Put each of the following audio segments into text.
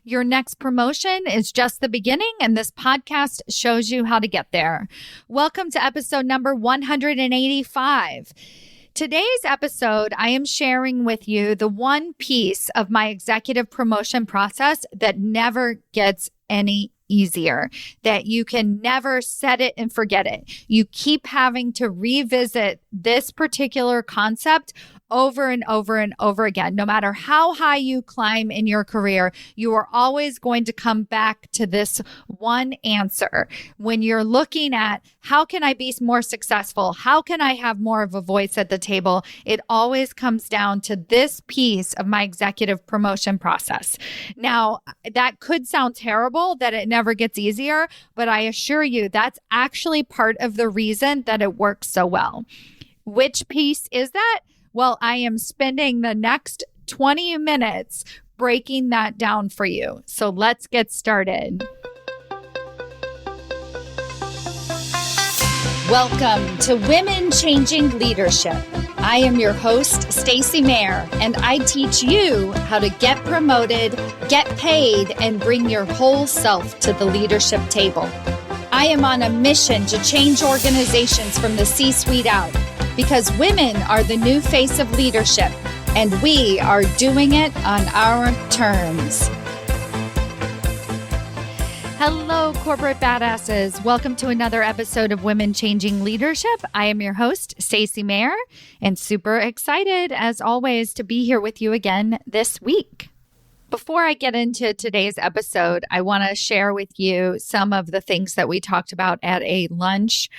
Your next promotion is just the beginning, and this podcast shows you how to get there. Welcome to episode number 185. Today's episode, I am sharing with you the one piece of my executive promotion process that never gets any easier, that you can never set it and forget it. You keep having to revisit this particular concept over and over and over again. No matter how high you climb in your career, you are always going to come back to this one answer. When you're looking at how can I be more successful? How can I have more of a voice at the table? It always comes down to this piece of my executive promotion process. Now, that could sound terrible that it never gets easier, but I assure you that's actually part of the reason that it works so well. Which piece is that? Well, I am spending the next 20 minutes breaking that down for you. So let's get started. Welcome to Women Changing Leadership. I am your host, Stacy Mayer, and I teach you how to get promoted, get paid, and bring your whole self to the leadership table. I am on a mission to change organizations from the C-suite out, because women are the new face of leadership, and we are doing it on our terms. Hello, corporate badasses. Welcome to another episode of Women Changing Leadership. I am your host, Stacy Mayer, and super excited, as always, to be here with you again this week. Before I get into today's episode, I want to share with you some of the things that we talked about at a lunch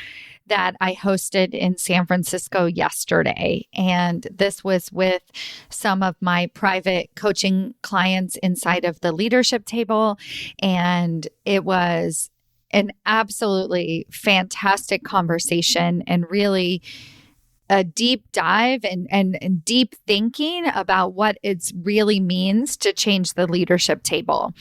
that I hosted in San Francisco yesterday. And this was with some of my private coaching clients inside of the leadership table. And it was an absolutely fantastic conversation and really a deep dive and deep thinking about what it really means to change the leadership table.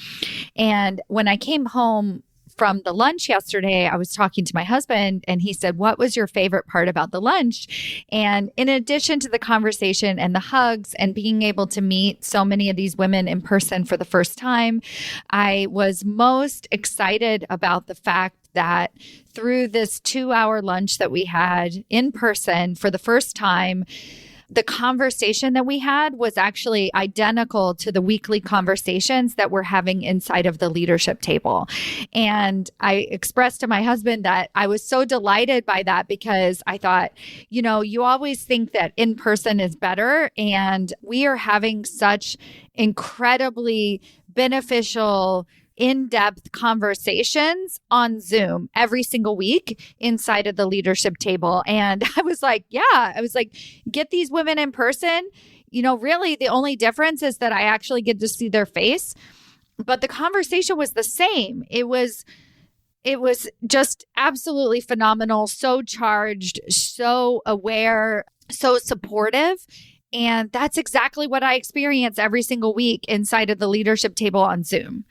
And when I came home from the lunch yesterday, I was talking to my husband and he said, "What was your favorite part about the lunch?" And in addition to the conversation and the hugs and being able to meet so many of these women in person for the first time, I was most excited about the fact that through this 2-hour lunch that we had in person for the first time, the conversation that we had was actually identical to the weekly conversations that we're having inside of the leadership table. And I expressed to my husband that I was so delighted by that because I thought, you always think that in person is better. And we are having such incredibly beneficial in-depth conversations on Zoom every single week inside of the leadership table. And I was like, get these women in person. Really the only difference is that I actually get to see their face, but the conversation was the same. It was just absolutely phenomenal, so charged, so aware, so supportive. And that's exactly what I experience every single week inside of the leadership table on Zoom.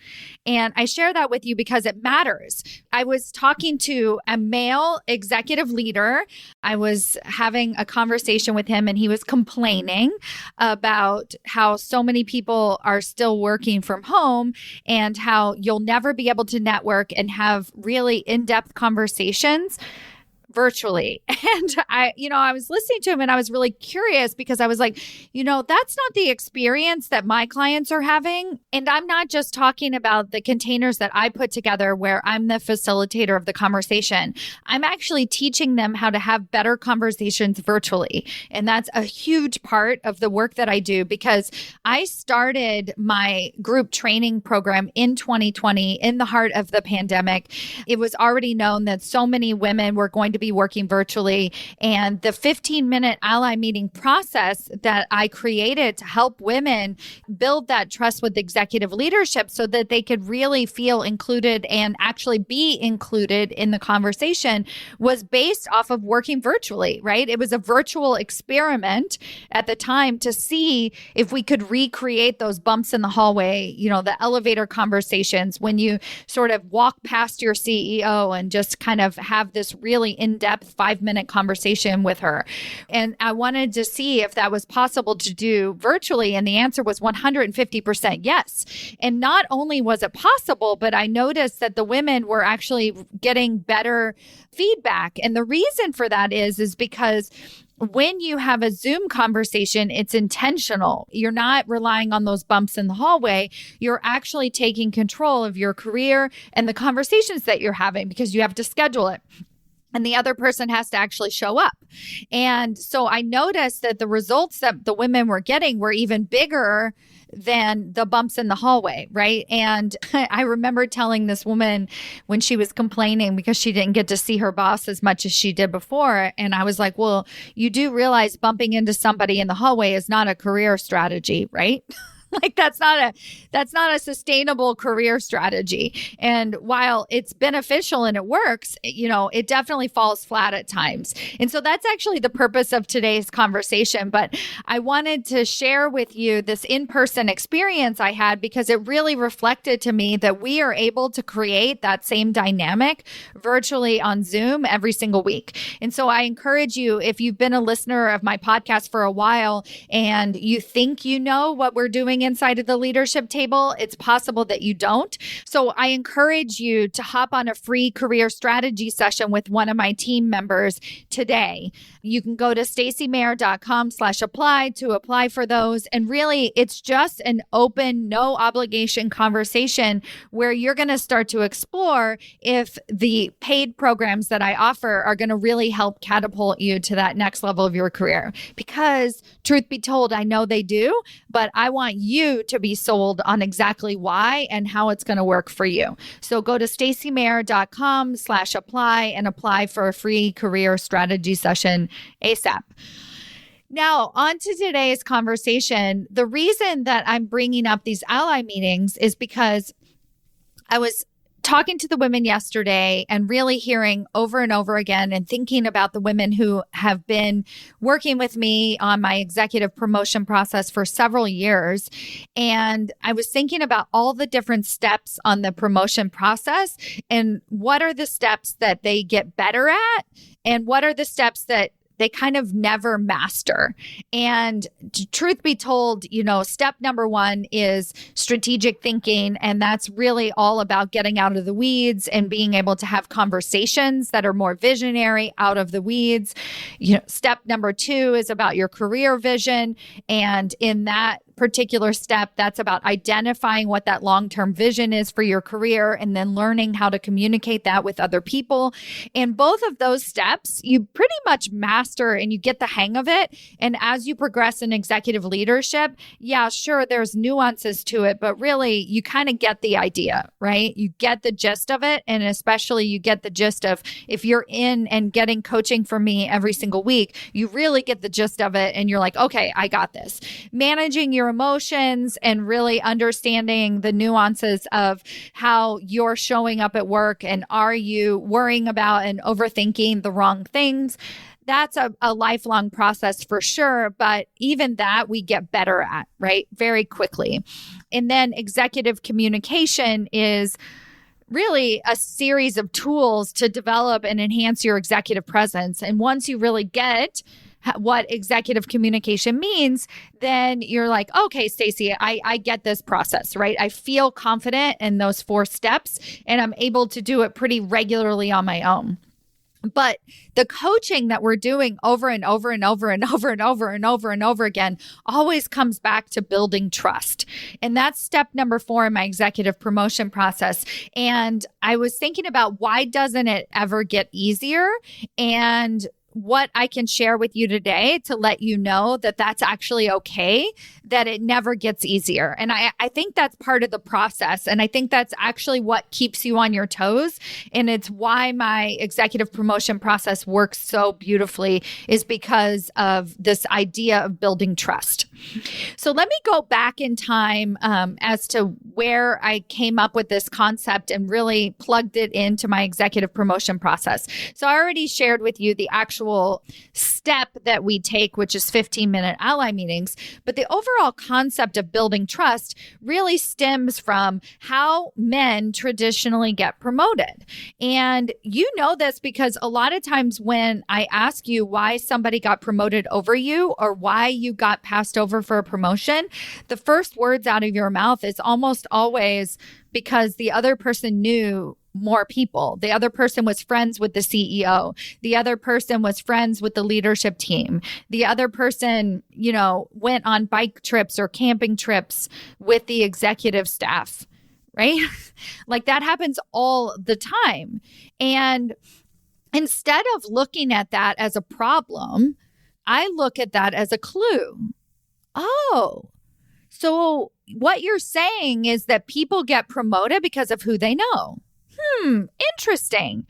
And I share that with you because it matters. I was talking to a male executive leader. I was having a conversation with him and he was complaining about how so many people are still working from home and how you'll never be able to network and have really in-depth conversations virtually. And I was listening to him and I was really curious because I was like, that's not the experience that my clients are having. And I'm not just talking about the containers that I put together where I'm the facilitator of the conversation. I'm actually teaching them how to have better conversations virtually. And that's a huge part of the work that I do because I started my group training program in 2020 in the heart of the pandemic. It was already known that so many women were going to be working virtually. And the 15-minute ally meeting process that I created to help women build that trust with executive leadership so that they could really feel included and actually be included in the conversation was based off of working virtually, right? It was a virtual experiment at the time to see if we could recreate those bumps in the hallway, the elevator conversations when you sort of walk past your CEO and just kind of have this really in in-depth 5-minute conversation with her. And I wanted to see if that was possible to do virtually. And the answer was 150% yes. And not only was it possible, but I noticed that the women were actually getting better feedback. And the reason for that is because when you have a Zoom conversation, it's intentional. You're not relying on those bumps in the hallway. You're actually taking control of your career and the conversations that you're having because you have to schedule it. And the other person has to actually show up. And so I noticed that the results that the women were getting were even bigger than the bumps in the hallway, right? And I remember telling this woman when she was complaining because she didn't get to see her boss as much as she did before. And I was like, well, you do realize bumping into somebody in the hallway is not a career strategy, right? Like that's not a sustainable career strategy. And while it's beneficial and it works, it definitely falls flat at times. And so that's actually the purpose of today's conversation. But I wanted to share with you this in-person experience I had because it really reflected to me that we are able to create that same dynamic virtually on Zoom every single week. And so I encourage you, if you've been a listener of my podcast for a while and you think you know what we're doing inside of the leadership table, it's possible that you don't. So I encourage you to hop on a free career strategy session with one of my team members today. You can go to stacymayer.com/apply to apply for those. And really, it's just an open, no obligation conversation where you're going to start to explore if the paid programs that I offer are going to really help catapult you to that next level of your career. Because truth be told, I know they do, but I want you to be sold on exactly why and how it's going to work for you. So go to stacymayer.com/apply and apply for a free career strategy session ASAP. Now, on to today's conversation. The reason that I'm bringing up these ally meetings is because I was talking to the women yesterday and really hearing over and over again and thinking about the women who have been working with me on my executive promotion process for several years. And I was thinking about all the different steps on the promotion process and what are the steps that they get better at and what are the steps that they kind of never master. And truth be told, step number one is strategic thinking. And that's really all about getting out of the weeds and being able to have conversations that are more visionary, out of the weeds. Step number two is about your career vision. And in that particular step, that's about identifying what that long-term vision is for your career and then learning how to communicate that with other people. And both of those steps, you pretty much master and you get the hang of it. And as you progress in executive leadership, yeah, sure, there's nuances to it, but really you kind of get the idea, right? You get the gist of it. And especially you get the gist of if you're in and getting coaching from me every single week, you really get the gist of it. And you're like, okay, I got this. Managing your emotions and really understanding the nuances of how you're showing up at work and are you worrying about and overthinking the wrong things. That's a lifelong process for sure, but even that we get better at, right? Very quickly. And then executive communication is really a series of tools to develop and enhance your executive presence. And once you really get what executive communication means, then you're like, okay, Stacy, I get this process, right? I feel confident in those 4 steps and I'm able to do it pretty regularly on my own. But the coaching that we're doing over and over and over and over and over and over and over again always comes back to building trust. And that's step number 4 in my executive promotion process. And I was thinking about why doesn't it ever get easier? And what I can share with you today to let you know that that's actually okay, that it never gets easier. And I think that's part of the process. And I think that's actually what keeps you on your toes. And it's why my executive promotion process works so beautifully is because of this idea of building trust. So let me go back in time as to where I came up with this concept and really plugged it into my executive promotion process. So I already shared with you the actual step that we take, which is 15-minute ally meetings. But the overall overall concept of building trust really stems from how men traditionally get promoted. And you know this because a lot of times when I ask you why somebody got promoted over you or why you got passed over for a promotion, the first words out of your mouth is almost always because the other person knew more people. The other person was friends with the CEO. The other person was friends with the leadership team. The other person, went on bike trips or camping trips with the executive staff, right? Like that happens all the time. And instead of looking at that as a problem, I look at that as a clue. Oh, so what you're saying is that people get promoted because of who they know. Interesting.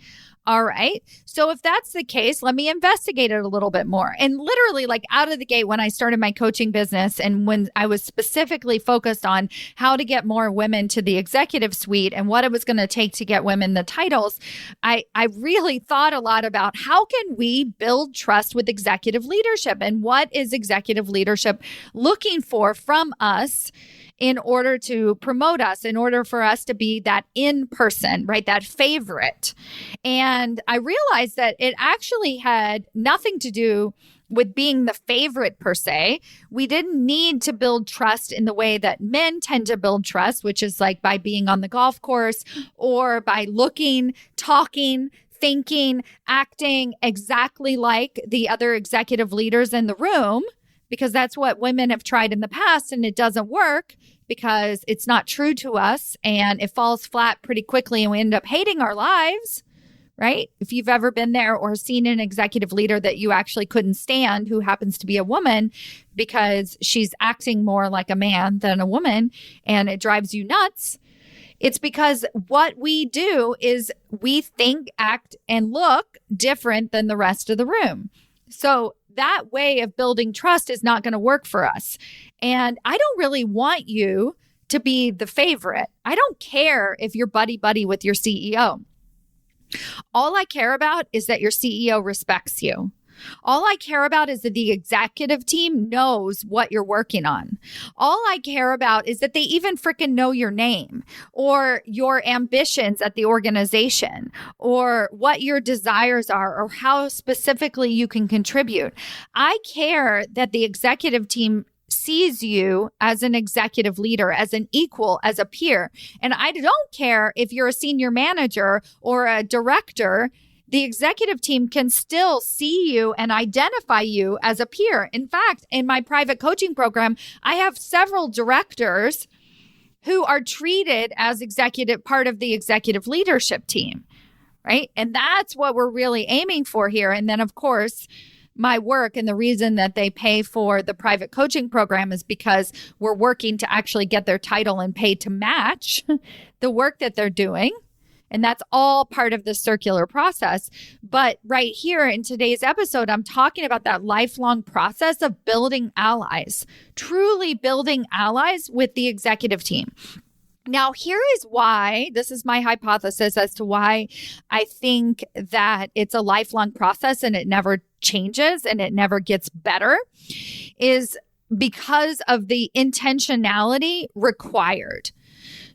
All right. So if that's the case, let me investigate it a little bit more. And literally, like out of the gate, when I started my coaching business and when I was specifically focused on how to get more women to the executive suite and what it was going to take to get women the titles, I really thought a lot about how can we build trust with executive leadership and what is executive leadership looking for from us in order to promote us, in order for us to be that in person, right? That favorite. And I realized that it actually had nothing to do with being the favorite per se. We didn't need to build trust in the way that men tend to build trust, which is like by being on the golf course or by looking, talking, thinking, acting exactly like the other executive leaders in the room, because that's what women have tried in the past and it doesn't work because it's not true to us and it falls flat pretty quickly and we end up hating our lives, right? If you've ever been there or seen an executive leader that you actually couldn't stand who happens to be a woman because she's acting more like a man than a woman and it drives you nuts, it's because what we do is we think, act, and look different than the rest of the room. So that way of building trust is not going to work for us. And I don't really want you to be the favorite. I don't care if you're buddy-buddy with your CEO. All I care about is that your CEO respects you. All I care about is that the executive team knows what you're working on. All I care about is that they even freaking know your name or your ambitions at the organization or what your desires are or how specifically you can contribute. I care that the executive team sees you as an executive leader, as an equal, as a peer. And I don't care if you're a senior manager or a director. The executive team can still see you and identify you as a peer. In fact, in my private coaching program, I have several directors who are treated as part of the executive leadership team, right? And that's what we're really aiming for here. And then, of course, my work and the reason that they pay for the private coaching program is because we're working to actually get their title and pay to match the work that they're doing. And that's all part of the circular process. But right here in today's episode, I'm talking about that lifelong process of building allies, truly building allies with the executive team. Now, here is why, this is my hypothesis as to why I think that it's a lifelong process and it never changes and it never gets better, is because of the intentionality required.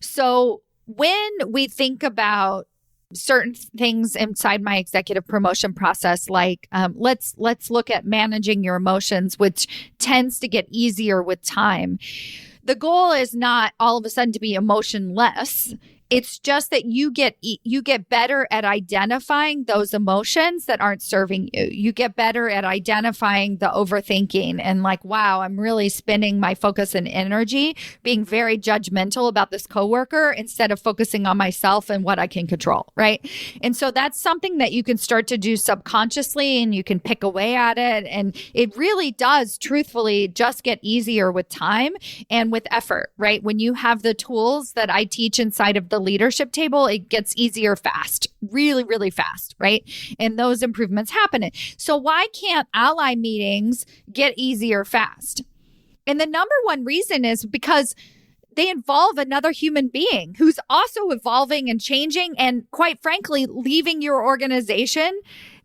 So when we think about certain things inside my executive promotion process, like let's look at managing your emotions, which tends to get easier with time. The goal is not all of a sudden to be emotionless. It's just that you get better at identifying those emotions that aren't serving you. You get better at identifying the overthinking and like, wow, I'm really spending my focus and energy being very judgmental about this coworker instead of focusing on myself and what I can control, right? And so that's something that you can start to do subconsciously and you can pick away at it. And it really does, truthfully, just get easier with time and with effort, right? When you have the tools that I teach inside of the leadership table, it gets easier fast, really, really fast, right? And those improvements happen. So why can't ally meetings get easier fast? And the number one reason is because they involve another human being who's also evolving and changing and, quite frankly, leaving your organization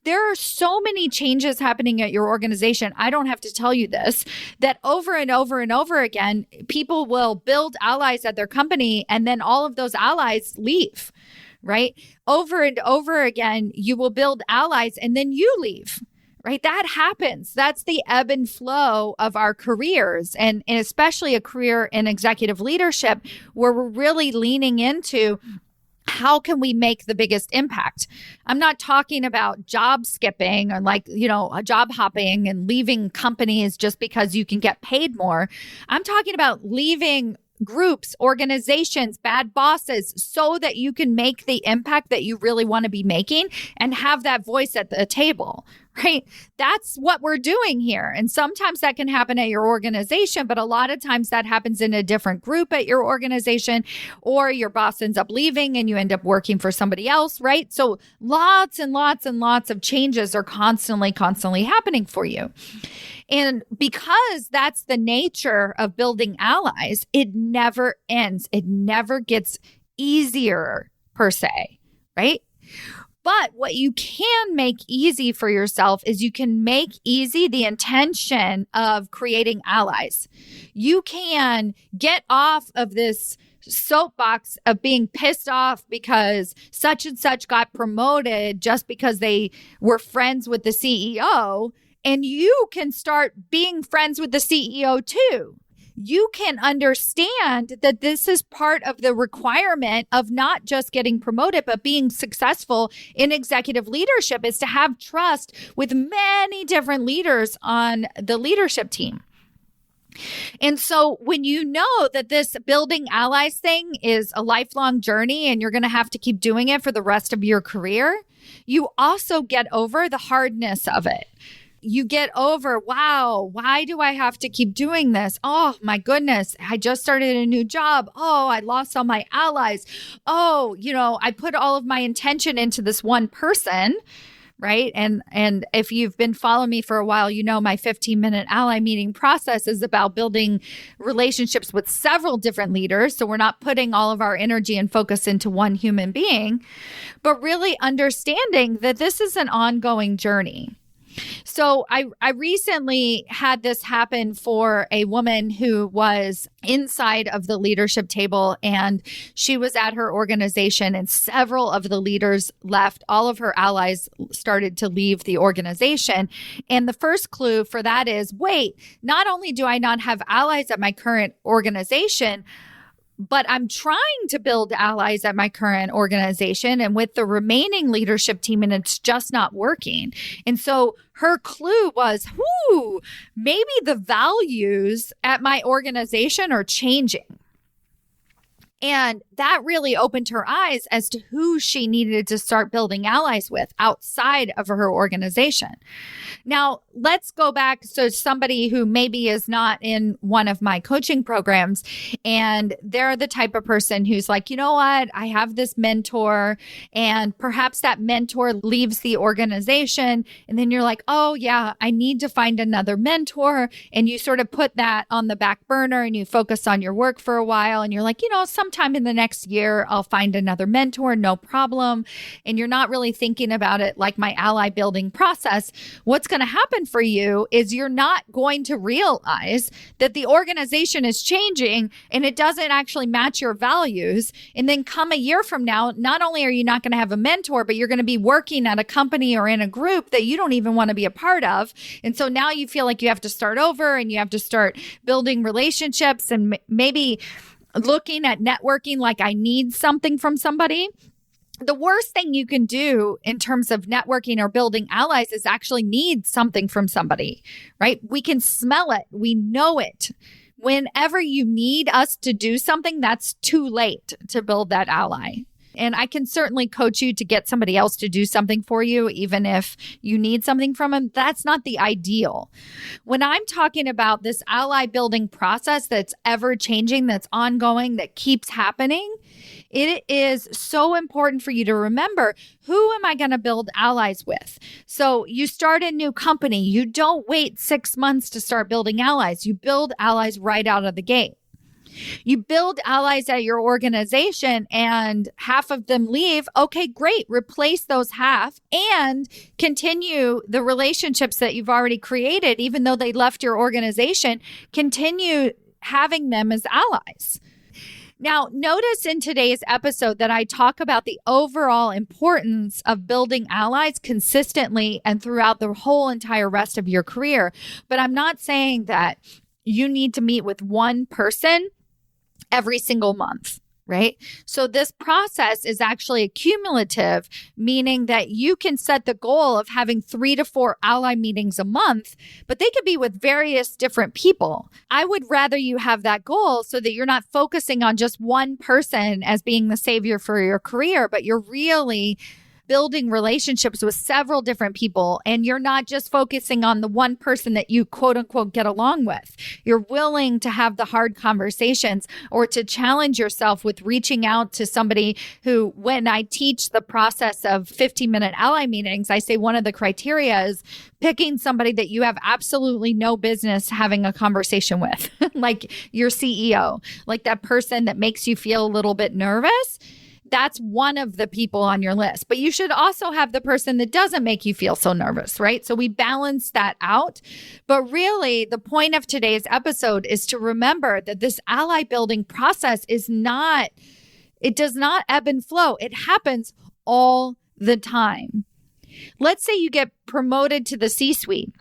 there are so many changes happening at your organization. I don't have to tell you this, that over and over and over again, people will build allies at their company and then all of those allies leave, right? Over and over again, you will build allies and then you leave. Right? That happens. That's the ebb and flow of our careers, and especially a career in executive leadership where we're really leaning into how can we make the biggest impact? I'm not talking about job skipping or a job hopping and leaving companies just because you can get paid more. I'm talking about leaving groups, organizations, bad bosses, so that you can make the impact that you really want to be making and have that voice at the table, right? That's what we're doing here. And sometimes that can happen at your organization, but a lot of times that happens in a different group at your organization, or your boss ends up leaving and you end up working for somebody else, right? So lots and lots and lots of changes are constantly happening for you. And because that's the nature of building allies, it never ends. It never gets easier per se, right? But what you can make easy for yourself is you can make easy the intention of creating allies. You can get off of this soapbox of being pissed off because such and such got promoted just because they were friends with the CEO. And you can start being friends with the CEO too. You can understand that this is part of the requirement of not just getting promoted, but being successful in executive leadership is to have trust with many different leaders on the leadership team. And so when you know that this building allies thing is a lifelong journey and you're going to have to keep doing it for the rest of your career, you also get over the hardness of it. You get over, wow, why do I have to keep doing this? Oh, my goodness, I just started a new job. Oh, I lost all my allies. Oh, I put all of my intention into this one person, right? And if you've been following me for a while, my 15-minute ally meeting process is about building relationships with several different leaders. So we're not putting all of our energy and focus into one human being, but really understanding that this is an ongoing journey. So I recently had this happen for a woman who was inside of the leadership table, and she was at her organization and several of the leaders left. All of her allies started to leave the organization. And the first clue for that is, wait, not only do I not have allies at my current organization, but I'm trying to build allies at my current organization and with the remaining leadership team, and it's just not working. And so her clue was, maybe the values at my organization are changing. And that really opened her eyes as to who she needed to start building allies with outside of her organization. Now, let's go back. So somebody who maybe is not in one of my coaching programs, and they're the type of person who's like, you know what? I have this mentor, and perhaps that mentor leaves the organization. And then you're like, oh yeah, I need to find another mentor. And you sort of put that on the back burner and you focus on your work for a while. And you're like, sometime in the next year, I'll find another mentor, no problem. And you're not really thinking about it like my ally building process. What's going to happen for you is you're not going to realize that the organization is changing and it doesn't actually match your values. And then come a year from now, not only are you not going to have a mentor, but you're going to be working at a company or in a group that you don't even want to be a part of. And so now you feel like you have to start over and you have to start building relationships and maybe looking at networking like I need something from somebody. The worst thing you can do in terms of networking or building allies is actually need something from somebody, right? We can smell it. We know it. Whenever you need us to do something, that's too late to build that ally. And I can certainly coach you to get somebody else to do something for you, even if you need something from them. That's not the ideal. When I'm talking about this ally building process that's ever changing, that's ongoing, that keeps happening, it is so important for you to remember, who am I going to build allies with? So you start a new company. You don't wait 6 months to start building allies. You build allies right out of the gate. You build allies at your organization and half of them leave. Okay, great. Replace those half and continue the relationships that you've already created, even though they left your organization. Continue having them as allies. Now, notice in today's episode that I talk about the overall importance of building allies consistently and throughout the whole entire rest of your career. But I'm not saying that you need to meet with one person every single month, right? So this process is actually cumulative, meaning that you can set the goal of having 3 to 4 ally meetings a month, but they could be with various different people. I would rather you have that goal so that you're not focusing on just one person as being the savior for your career, but you're really building relationships with several different people, and you're not just focusing on the one person that you quote unquote get along with. You're willing to have the hard conversations or to challenge yourself with reaching out to somebody who, when I teach the process of 15-minute ally meetings, I say one of the criteria is picking somebody that you have absolutely no business having a conversation with, like your CEO, like that person that makes you feel a little bit nervous. That's one of the people on your list. But you should also have the person that doesn't make you feel so nervous, right? So we balance that out. But really, the point of today's episode is to remember that this ally building process it does not ebb and flow. It happens all the time. Let's say you get promoted to the C-suite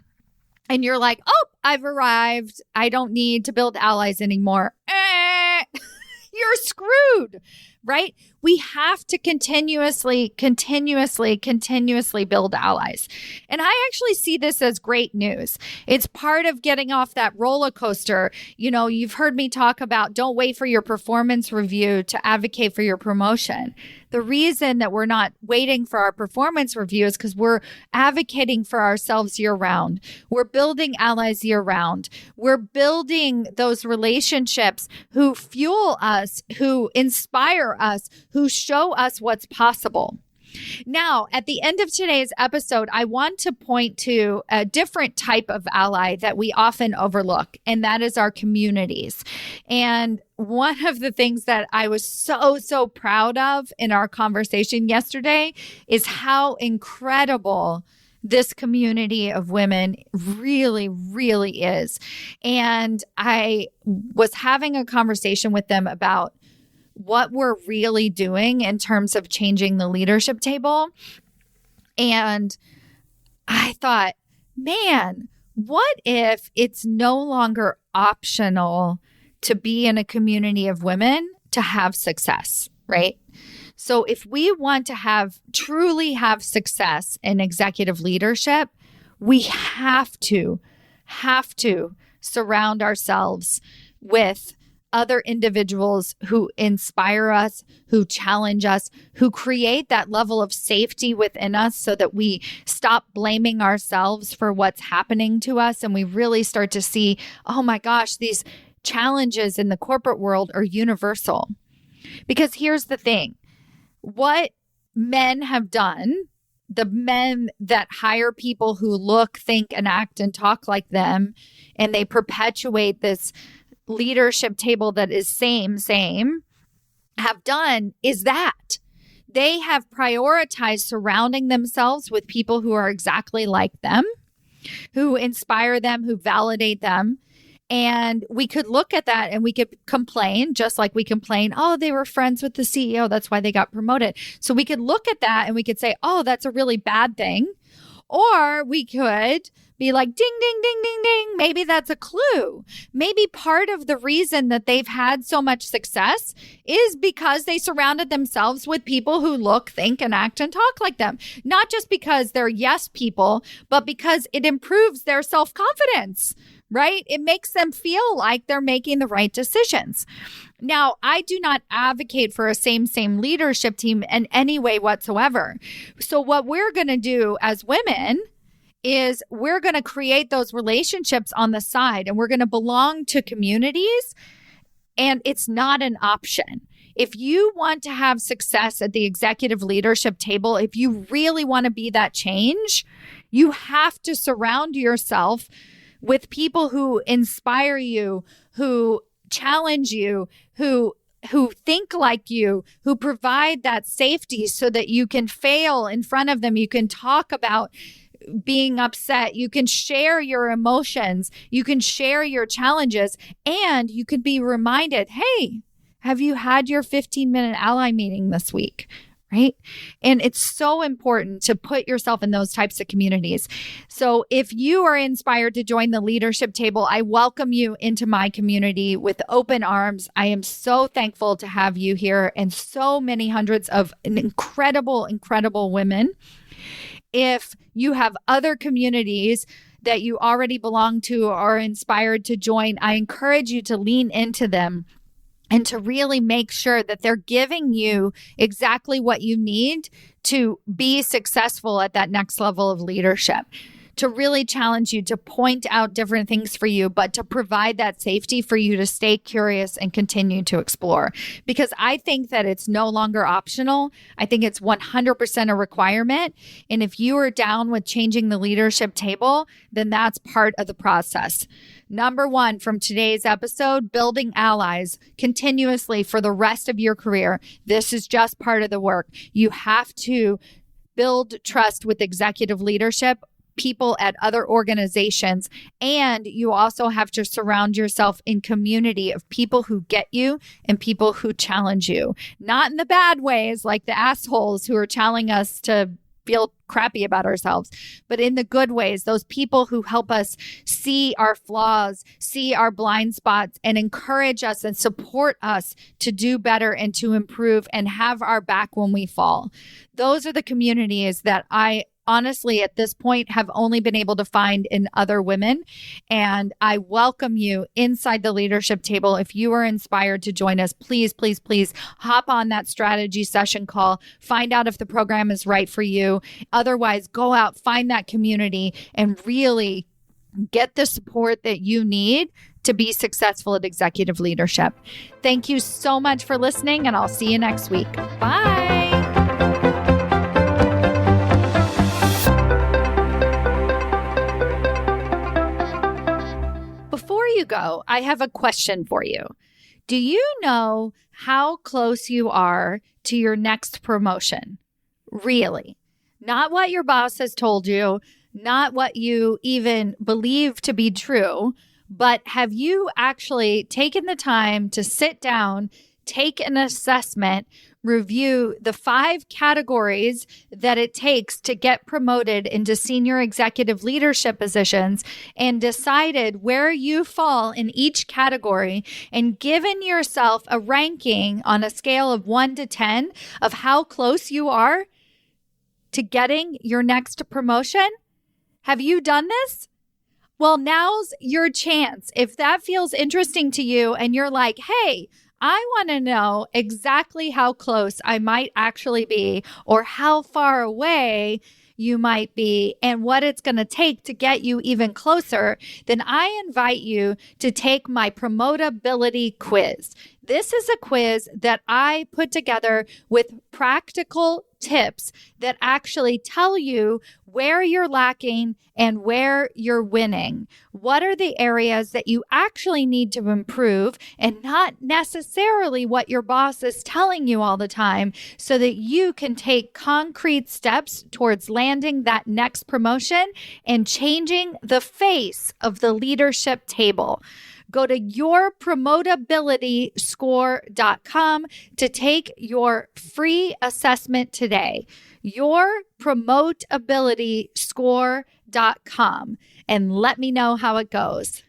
and you're like, oh, I've arrived. I don't need to build allies anymore. You're screwed, right? We have to continuously build allies. And I actually see this as great news. It's part of getting off that roller coaster. You know, you've heard me talk about don't wait for your performance review to advocate for your promotion. The reason that we're not waiting for our performance review is because we're advocating for ourselves year round. We're building allies year round. We're building those relationships who fuel us, who inspire us, who show us what's possible. Now, at the end of today's episode, I want to point to a different type of ally that we often overlook, and that is our communities. And one of the things that I was so proud of in our conversation yesterday is how incredible this community of women really, really is. And I was having a conversation with them about what we're really doing in terms of changing the leadership table. And I thought, man, what if it's no longer optional to be in a community of women to have success, right? So if we want to truly have success in executive leadership, we have to surround ourselves with other individuals who inspire us, who challenge us, who create that level of safety within us so that we stop blaming ourselves for what's happening to us. And we really start to see, oh my gosh, these challenges in the corporate world are universal. Because here's the thing, what men have done, the men that hire people who look, think, and act and talk like them, and they perpetuate this leadership table that is same, have done is that they have prioritized surrounding themselves with people who are exactly like them, who inspire them, who validate them. And we could look at that and we could complain, just like we complain, oh, they were friends with the CEO. That's why they got promoted. So we could look at that and we could say, oh, that's a really bad thing. Or we could be like, ding, ding, ding, ding, ding. Maybe that's a clue. Maybe part of the reason that they've had so much success is because they surrounded themselves with people who look, think, and act and talk like them. Not just because they're yes people, but because it improves their self-confidence, right? It makes them feel like they're making the right decisions. Now, I do not advocate for a same leadership team in any way whatsoever. So what we're going to do as women is we're going to create those relationships on the side, and we're going to belong to communities, and it's not an option. If you want to have success at the executive leadership table, if you really want to be that change, you have to surround yourself with people who inspire you, who challenge you, who think like you, who provide that safety so that you can fail in front of them. You can talk about being upset. You can share your emotions. You can share your challenges, and you could be reminded, hey, have you had your 15-minute ally meeting this week? Right? And it's so important to put yourself in those types of communities. So if you are inspired to join the leadership table, I welcome you into my community with open arms. I am so thankful to have you here and so many hundreds of incredible, incredible women. If you have other communities that you already belong to or are inspired to join, I encourage you to lean into them and to really make sure that they're giving you exactly what you need to be successful at that next level of leadership, to really challenge you, to point out different things for you, but to provide that safety for you to stay curious and continue to explore. Because I think that it's no longer optional. I think it's 100% a requirement. And if you are down with changing the leadership table, then that's part of the process. Number one from today's episode, building allies continuously for the rest of your career. This is just part of the work. You have to build trust with executive leadership, people at other organizations, and you also have to surround yourself in community of people who get you and people who challenge you. Not in the bad ways like the assholes who are challenging us to feel crappy about ourselves, but in the good ways, those people who help us see our flaws, see our blind spots, and encourage us and support us to do better and to improve and have our back when we fall. Those are the communities that I honestly, at this point, have only been able to find in other women. And I welcome you inside the leadership table. If you are inspired to join us, please, please, please hop on that strategy session call. Find out if the program is right for you. Otherwise, go out, find that community, and really get the support that you need to be successful at executive leadership. Thank you so much for listening, and I'll see you next week. Bye. Before you go, I have a question for you. Do you know how close you are to your next promotion? Really? Not what your boss has told you, not what you even believe to be true, but have you actually taken the time to sit down, take an assessment, review the 5 categories that it takes to get promoted into senior executive leadership positions, and decided where you fall in each category, and given yourself a ranking on a scale of 1 to 10 of how close you are to getting your next promotion? Have you done this? Well, now's your chance. If that feels interesting to you and you're like, hey, I want to know exactly how close I might actually be, or how far away you might be, and what it's going to take to get you even closer, then I invite you to take my promotability quiz. This is a quiz that I put together with practical tips that actually tell you where you're lacking and where you're winning. What are the areas that you actually need to improve, and not necessarily what your boss is telling you all the time, so that you can take concrete steps towards landing that next promotion and changing the face of the leadership table. Go to yourpromotabilityscore.com to take your free assessment today. Yourpromotabilityscore.com, and let me know how it goes.